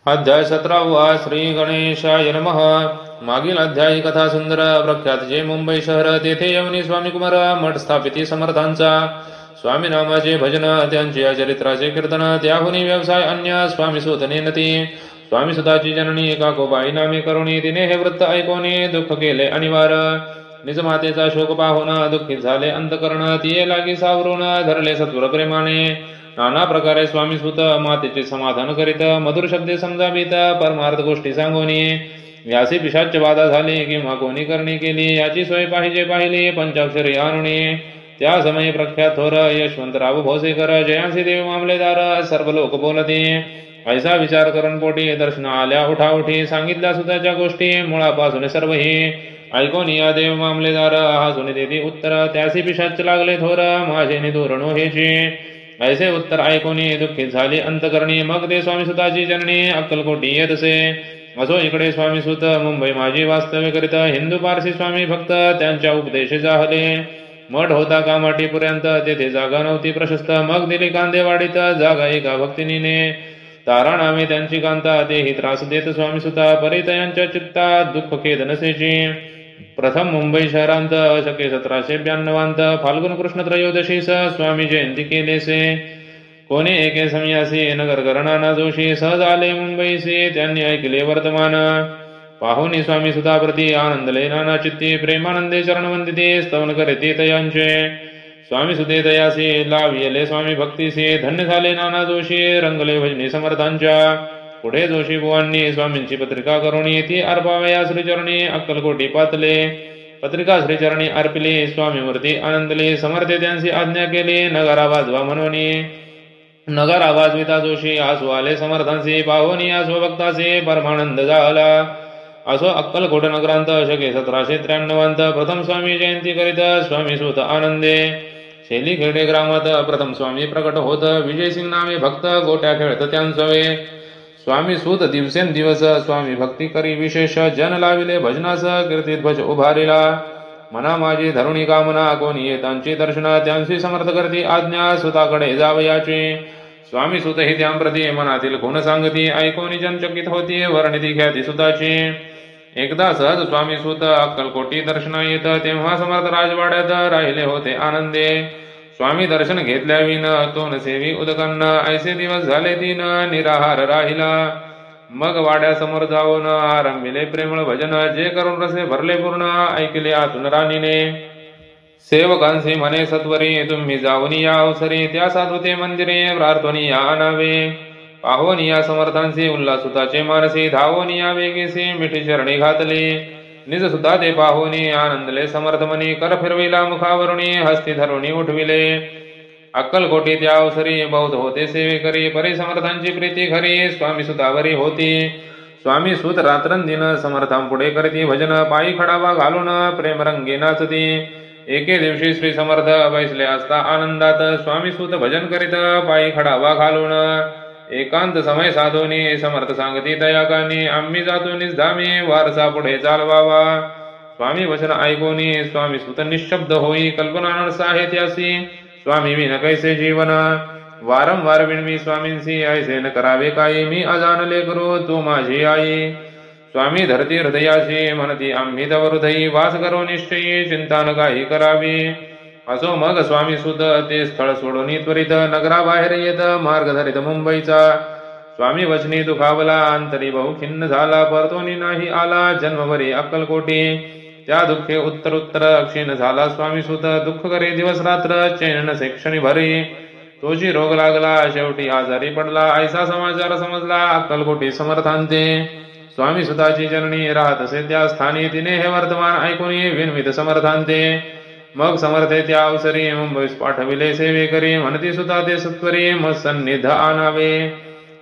अध्याय 17 श्री गणेशाय नमः। मागील अध्यायी कथा सुंदर प्रख्यात जे मुंबई शहर तेथे यवनी स्वामी कुमार मठ स्थापिती समर्थांचा स्वामी नामाचे भजन त्यांच्या चरित्राचे कीर्तन त्याहुनी व्यवसाय अन्य स्वामी सुत नेनती स्वामी सुताची जननी काकोबाई नामे करुणी तिने हे वृत्त ऐकोनी दुःख केले अनिवार्य निज मातेचा शोक पाहून दुःखित झाले अंतकरण तिये लागी सावरून धरले सत्वर प्रेमाने नाना प्रकारे स्वामी सुत मातेचे समाधान करीत मधुर शब्दे समजावीत परमार्थ गोष्टी सांगोनी व्यासी पिशाच्य बाधा झाली किंवा कोणी करणी केली याची सोय पाहिली पंचाक्षरी आणुनी त्या समयी प्रख्यात थोर यशवंतराव भोसेकर जयांसी देव मामलेदार सर्व लोक बोलते ऐसा विचार करून पोटी दर्शन आल्या उठाउठी सांगितल्या सुताच्या गोष्टी मुळापासून सर्वही ऐकून या देव मामलेदार हसून देती उत्तर त्यासी पिशाच्य लागले थोर माझे निधूरण हेची ऐसे उत्तर ऐकून दुःखित झाली अंतकरणी मग ते स्वामी सुताची जननी अक्कलकोटी येतसे असो इकडे स्वामी सुत मुंबई माझी वास्तव्य करीत हिंदू पारसी स्वामी भक्त त्यांच्या उपदेश जाहले मठ होता कामाटीपर्यंत तेथे जागा नव्हती प्रशस्त मग दिली कांदेवाडीत जागा एका भक्तिनीने तारा नामे त्यांची कांता तेही त्रास देत स्वामी सुता परितयांच्या चित्तात दुःख खेद नसेची प्रथम मुंबई शहरांत शके 1792 फाल्गुन कृष्ण त्रयोदशीस स्वामी जयंती केलेसे कोणी एके समयासी नगर करणाना जोशी सहज आले मुंबईसी त्यांनी ऐकले वर्तमान पाहुनी स्वामी सुताप्रती आनंदले नाना चित्ती प्रेमानंदे चरण वंदिते स्तवन करीते तयांचे स्वामी सुते तयासी लावियले स्वामी भक्तीसी धन्य झाले नाना जोशी रंगले भजनी समर्थांच्या पुढे जोशी बुवांनी स्वामींची पत्रिका करून ती अर्पावया श्रीचरणी अक्कलकोटी पातले पत्रिका श्रीचरणी अर्पिली स्वामी मूर्ती आनंदले समर्थे त्यांची आज्ञा केली नगारा वाजवा म्हणून नगारा वाजविता जोशी आसू आले समर्थांशी पाहुनी आसो भक्ताचे परमानंद झाला असो अक्कलकोट नगरांत शके 1793 प्रथम स्वामी जयंती करीत स्वामी सुत आनंदे शेली खेडे ग्रामात प्रथम स्वामी प्रकट होत विजयसिंग नामे भक्त गोट्या खेळत त्यांचवे स्वामी सूत दिवसेंदिवस स्वामी भक्ती करी विशेष जन लाविले भजनास कीर्तीत भज उभारिला मना माझी धरुणी कामना कोणी येतांची दर्शना त्यांची समर्थ करती आज्ञा सुताकडे जावयाची स्वामी सुत ही त्यांप्रती मनातील गुण सांगती ऐकोनी जनचकित होती वर्णिती ख्याती सुताची एकदा सहज स्वामी सुत अक्कलकोटी दर्शना येत तेव्हा समर्थ राजवाड्यात राहिले होते आनंदे स्वामी दर्शन घेतल्याविन तोन सेवी उदकांना ऐसे दिवस झाले तीन निराहार राहिला मग वाड्यासमोर जाऊन आरंभिले प्रेमळ भजन जे करून रसे भरले पूर्ण ऐकले आतून राणीने सेवकांसी म्हणे सत्वरी तुम्ही जाऊन या अवसरी त्या साधुते मंदिरे प्रार्थनी या आणावे पाहोन या समर्थांसी उल्हासुताचे मानसी धावोन या वेगेसी मिठी चरणी घातले निज सुद्धा ते पाहुनी आनंदले समर्थमनी कर फिरविला मुखावरुणी हस्ती धरुणी उठविले अक्कलकोटी त्या अवसरी बौद्ध होते सेवेकरी परी समर्थांची प्रीती खरी स्वामी सुतावरी होती स्वामी सुत रात्रंदिन समर्थांपुढे करीती भजन पायी खडावा घालून प्रेमरंगी नाचती एके दिवशी श्री समर्थ बैसले असता आनंदात स्वामी सुत भजन करीत पायी खडावा घालून एकांत समय साधोनी समर्थ सांगती दयाकानी आम्ही जातो निजधामी वारसा पुढे चालवावा स्वामी वचन ऐकोनी स्वामी सुत निशब्द होई कल्पना साहित्यासी स्वामी विन कैसे जीवन वारंवार विणवी स्वामींसी ऐसे न करावे काही मी अजानले करू तू माझी आई स्वामी धरती हृदयाशी म्हणती आम्ही तव हृदयी वास करो निश्चयी चिंता न काही करावी असो मग स्वामी सुत ते स्थळ सोडून त्वरित नगराबाहेर येत मार्ग धरित मुंबईचा स्वामी वचनी दुखावला अंतरी बहु खिन्न झाला परतोनी नाही आला जन्मभरी अक्कलकोटी त्या दुःखे उत्तर क्षीण झाला स्वामी सुत दुःख करे दिवस रात्र चैन नसे क्षणी भरी तोची रोग लागला शेवटी आजारी पडला ऐसा समाचार समजला अक्कलकोटी समर्थांते स्वामी सुताची जननी राहत असे त्या स्थानी तिने हे वर्तमान ऐकून विनवित समर्थांते मग समर्थे त्या अवसरी मुंबईस पाठविले सेवेकरी म्हणती सुता ते सत्वरी मग सन्निध आणावे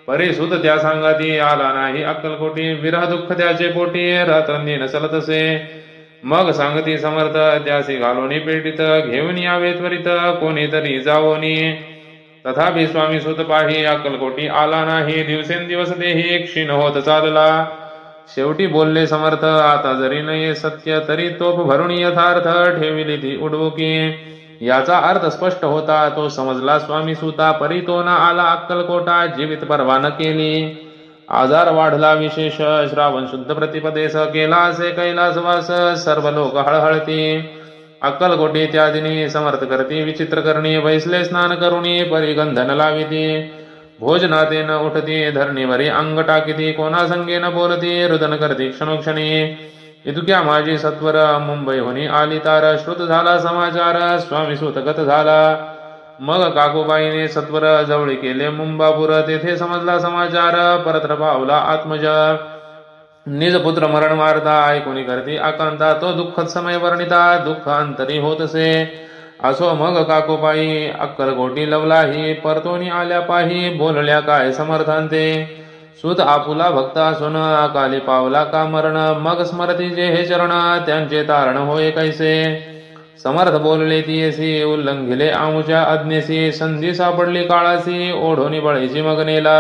परी सुत त्या सांगाती आला नाही अक्कलकोटी विरह दुःख त्याचे पोटी रात्रंदिन चलत असे मग सांगती समर्थ त्यासी घालोनी पेटीत घेऊन यावे त्वरित कोणीतरी जावोनी तथापि स्वामी सुत पाही अक्कलकोटी आला नाही दिवसेंदिवस देही क्षीण होत चालला शेवटी बोलले समर्थ आता जरी नये सत्य तरी तोप भरून यथार्थ ठेविली ती उडवुकी याचा अर्थ स्पष्ट होता तो समजला स्वामी सुता परी तो न आला अक्कलकोटा जीवित परवा न केली आजार वाढला विशेष श्रावण शुद्ध प्रतिपदेस केला असे कैलासवास सर्व लोक हळहळती अक्कलकोटी त्यादिनी समर्थ करती विचित्र करणी वैसले स्नान करुणी परिगंधन लाविती भोजनातेन उठती धरणीवरी अंग टाकिती कोणा संगेन बोलती रुदन करती क्षणोक्षणी इतक्या माझी सत्वर मुंबईहून आली तार श्रुत झाला समाचार स्वामी सुतगत झाला मग काकूबाईने सत्वर जवळी केले मुंबापूर तेथे समजला समाचार परत्र पावला आत्मज निज पुत्र मरण मारता ऐकुनी करती आकांता तो दुःखद समय वर्णिता दुःख अंतरी होतसे असो मग काकूबाई अक्कलकोटी लवलाही परतोनी आल्या पाही बोलल्या काय समर्थांते सुत आपुला भक्त असून अकाली पावला का मरण मग स्मरती जे हे चरण त्यांचे तारण होय कैसे समर्थ बोलले तियसी उल्लंघिले आमुच्या आज्ञेसी संधी सापडली काळासी ओढोनी बळीची मग नेला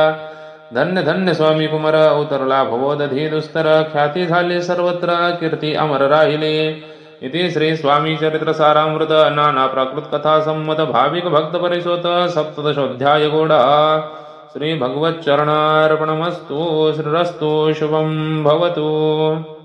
धन्य धन्य स्वामी कुमार उतरला भवोदधी दुस्तर ख्याती झाली सर्वत्र कीर्ती अमर राहिले इति श्री स्वामी चरित्र सारामृत नाना प्राकृत कथा संमत भाविक भक्त परिसोत सप्तदशोऽध्याय गोडा श्री भगवत चरणार्पणमस्तु श्रीरस्तु शुभं भवतु।